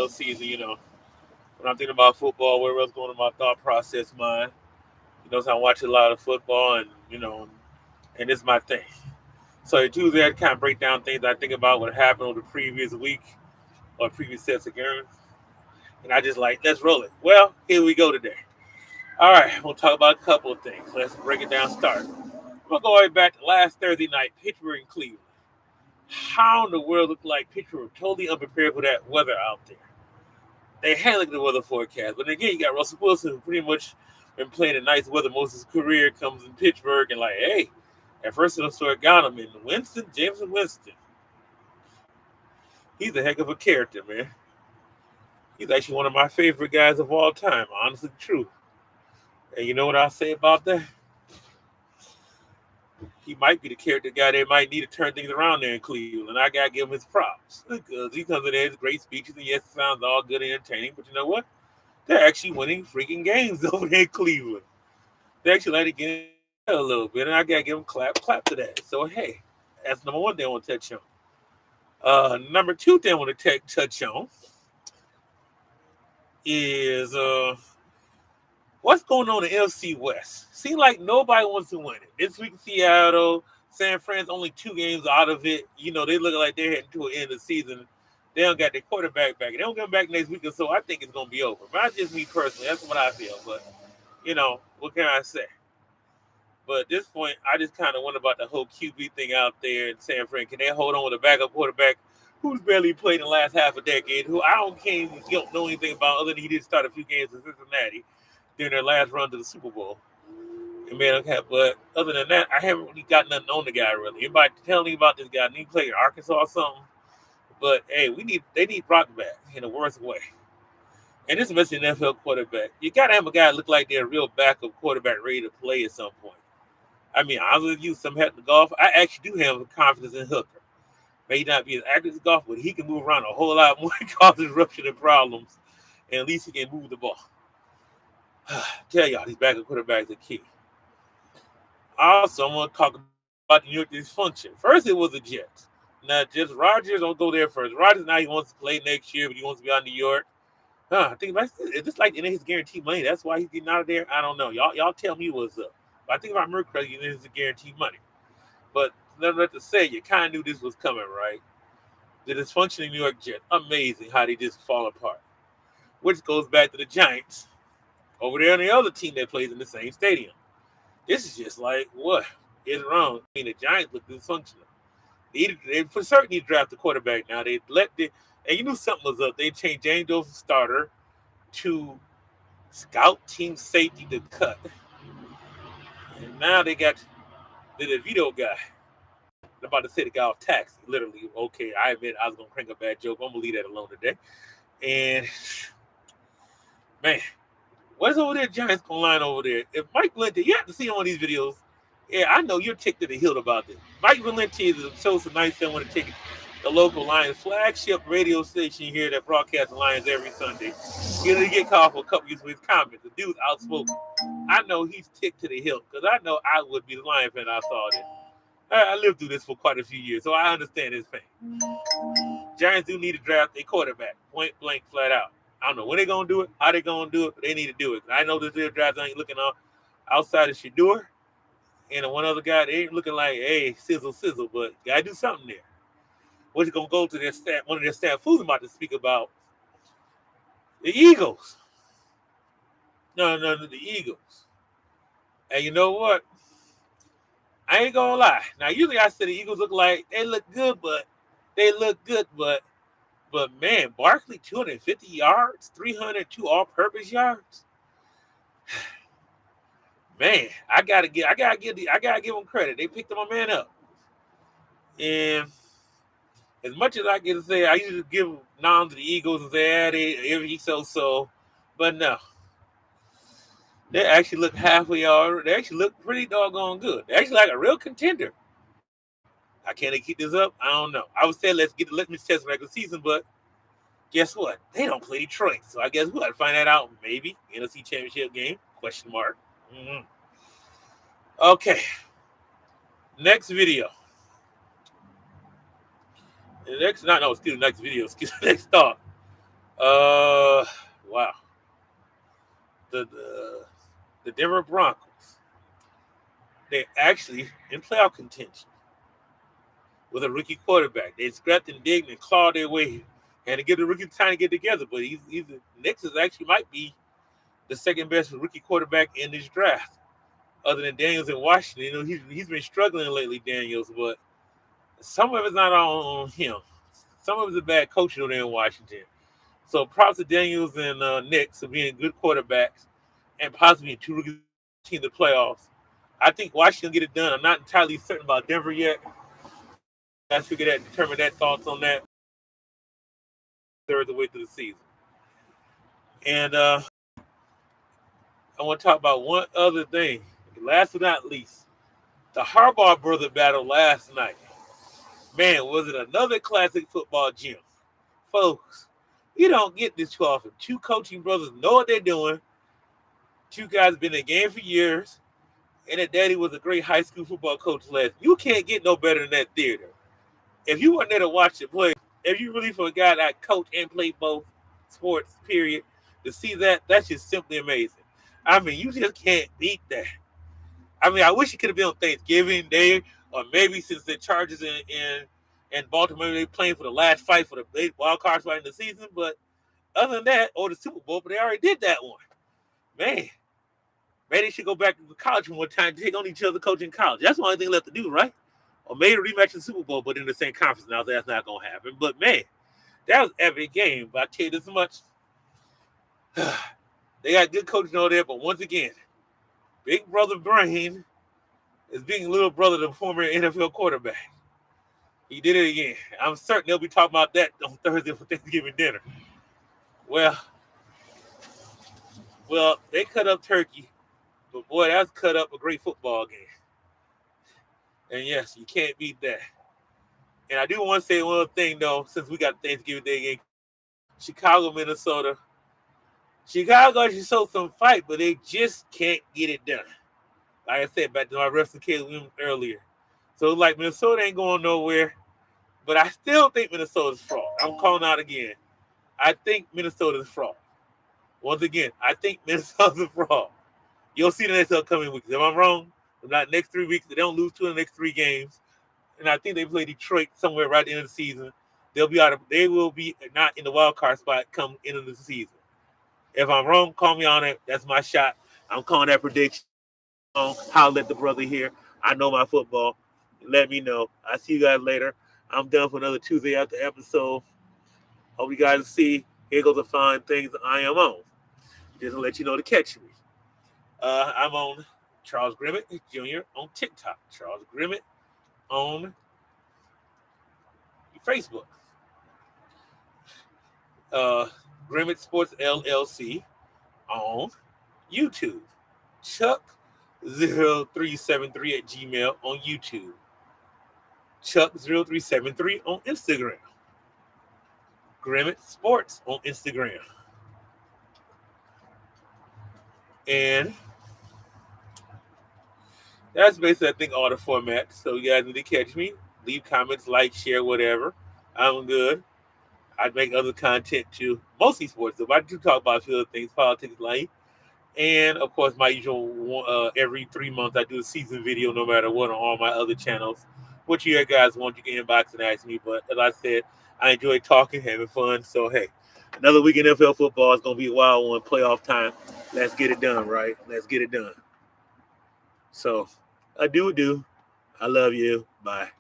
season, when I'm thinking about football, where else going in my thought process mind? So I watch a lot of football, and it's my thing. So Tuesday, I kind of break down things I think about what happened over the previous week or previous sets of games, and I just like let's roll it. Well, here we go today. All right, we'll talk about a couple of things. Let's break it down. Start. We'll go right back to last Thursday night, Pittsburgh and Cleveland. How in the world looked like Pittsburgh were totally unprepared for that weather out there. They had like the weather forecast, but again, you got Russell Wilson, who pretty much been playing in nice weather most of his career, comes in Pittsburgh and like, hey, at first I sort of got him in Jameson Winston. He's a heck of a character, man. He's actually one of my favorite guys of all time, honestly, true. And you know what I'll say about that? He might be the character guy they might need to turn things around there in Cleveland. I gotta give him his props because he comes in there with great speeches, and yes, it sounds all good and entertaining. But you know what? They're actually winning freaking games over there in Cleveland. They actually like to get in a little bit, and I gotta give them clap to that. So hey, that's number one thing I want to touch on. Number two thing I want to touch on is what's going on in the NFC West? Seems like nobody wants to win it. This week, Seattle, San Fran's only 2 games out of it. They look like they're heading to an end of the season. They don't got their quarterback back. They don't get him back next week or so. I think it's going to be over. But that's just me personally. That's what I feel. But, what can I say? But at this point, I just kind of wonder about the whole QB thing out there in San Fran. Can they hold on with a backup quarterback who's barely played in the last half a decade, who I don't know anything about other than he did start a few games in Cincinnati during their last run to the Super Bowl. And man, okay, but other than that, I haven't really got nothing on the guy really. Anybody tell me about this guy? He played in Arkansas or something. But hey, they need Brock back in the worst way. And this is especially an NFL quarterback. You gotta have a guy look like they're a real backup quarterback ready to play at some point. I mean, I was with you some head to golf. I actually do have confidence in Hooker. May not be as accurate as golf, but he can move around a whole lot more and cause disruption and problems. And at least he can move the ball. Tell y'all, these backup quarterbacks are key. Also, I'm going to talk about the New York dysfunction. First, it was the Jets. Now, just Rodgers don't go there first. Rodgers now he wants to play next year, but he wants to be out in New York. I think about it. It's just like in his guaranteed money. That's why he's getting out of there. I don't know. Y'all tell me what's up. But I think about Mercury getting his guaranteed money. But nothing to say. You kind of knew this was coming, right? The dysfunctioning New York Jets. Amazing how they just fall apart. Which goes back to the Giants over there on the other team that plays in the same stadium. This is just like, what is wrong? I mean, the Giants look dysfunctional. They for certain need to draft the quarterback now. And you knew something was up. They changed James Joseph's starter to scout team safety to cut. And now they got the DeVito guy. I'm about to say the guy off tax. Literally, okay, I admit I was going to crank a bad joke. I'm going to leave that alone today. And, man, what's over there? Giants going line over there. If Mike Valenti, you have to see him on these videos. Yeah, I know you're ticked to the hilt about this. Mike Valenti is so nice. I want to take the local Lions flagship radio station here that broadcasts the Lions every Sunday. He get called for a couple years for his comments. The dude's outspoken. I know he's ticked to the hilt because I know I would be the Lion fan. I saw this. I lived through this for quite a few years, so I understand his pain. Giants do need to draft a quarterback, point blank, flat out. I don't know when they're going to do it, how they're going to do it, but they need to do it. I know this little draft ain't looking outside of Shedeur and one other guy. They ain't looking like, hey, sizzle, but got to do something there. What's going to go to their staff? One of their staff who's about to speak about the Eagles. No, the Eagles. And you know what? I ain't gonna lie. Now, usually I say the Eagles look good, but man, Barkley 250 yards, 302 all-purpose yards. Man, I gotta give them credit. They picked my man up, and as much as I get to say, I usually give noms to the Eagles and say, every so, but no. They actually look halfway all. They actually look pretty doggone good. They actually like a real contender. I can't keep this up. I don't know. I would say let me test regular season, but guess what? They don't play Detroit, so I guess we'll have to find that out. Maybe NFC Championship game? Question mark. Mm-hmm. Okay. Next video. Next thought. Wow. The the Denver Broncos, they're actually in playoff contention with a rookie quarterback. They scrapped and digged and clawed their way and to get the rookie time to get together. But he's Nix is actually might be the second best rookie quarterback in this draft, other than Daniels in Washington. He's been struggling lately, Daniels, but some of it's not on him. Some of it's a bad coaching over there in Washington. So props to Daniels and Nix for being good quarterbacks and possibly two rookie teams in the playoffs. I think Washington get it done. I'm not entirely certain about Denver yet. I figure that determine that thoughts on that third of the way through the season. And I want to talk about one other thing. Last but not least, the Harbaugh brother battle last night. Man, was it another classic football gym. Folks, you don't get this too often. Two coaching brothers know what they're doing. Two guys been in the game for years. And that daddy was a great high school football coach last. You can't get no better than that theater. If you weren't there to watch it play, if you really for a guy that coach and play both sports, period, to see that, that's just simply amazing. I mean, you just can't beat that. I mean, I wish it could have been on Thanksgiving Day, or maybe since the Chargers in Baltimore, they playing for the last fight for the wild card fight in the season. But other than that, or the Super Bowl, but they already did that one. Man, maybe they should go back to college one more time to take on each other coaching college. That's the only thing left to do, right? Or maybe rematch in the Super Bowl, but in the same conference now. That's not going to happen. But, man, that was an epic game. But I tell you this much. They got good coaching over there, but once again, Big Brother Brain is being little brother to the former NFL quarterback. He did it again. I'm certain they'll be talking about that on Thursday for Thanksgiving dinner. Well, they cut up turkey, but boy, that's cut up a great football game. And yes, you can't beat that. And I do want to say one other thing, though, since we got Thanksgiving Day game. Chicago, Minnesota. Chicago actually showed some fight, but they just can't get it done. Like I said, back to my wrestling case earlier. So, like, Minnesota ain't going nowhere. But I still think Minnesota's fraud. I'm calling out again. I think Minnesota's fraud. Once again, I think Minnesota's a fraud. You'll see the next upcoming weeks. If I'm wrong, not next 3 weeks, they don't lose 2 of the next 3 games. And I think they play Detroit somewhere right at the end of the season. They will be not in the wild card spot come end of the season. If I'm wrong, call me on it. That's my shot. I'm calling that prediction. I'll let the brother hear. I know my football. Let me know. I'll see you guys later. I'm done for another Tuesday after episode. Hope you guys see. Here goes the fine things I am on. Just to let you know to catch me. I'm on Charles Grimmett Jr. on TikTok. Charles Grimmett on Facebook. Grimmett Sports LLC on YouTube. Chuck0373 at Gmail on YouTube. Chuck0373 on Instagram. Grimmett Sports on Instagram. And that's basically, I think, all the formats. So you guys need to catch me. Leave comments, like, share, whatever. I'm good. I make other content too, mostly sports. But I do talk about a few other things, politics, life. And, of course, my usual every 3 months I do a season video no matter what on all my other channels. What you guys want, you can inbox and ask me. But as I said, I enjoy talking, having fun. So, hey, another week in NFL football is going to be a wild one, playoff time. Let's get it done, right? Let's get it done. So, I do. I love you. Bye.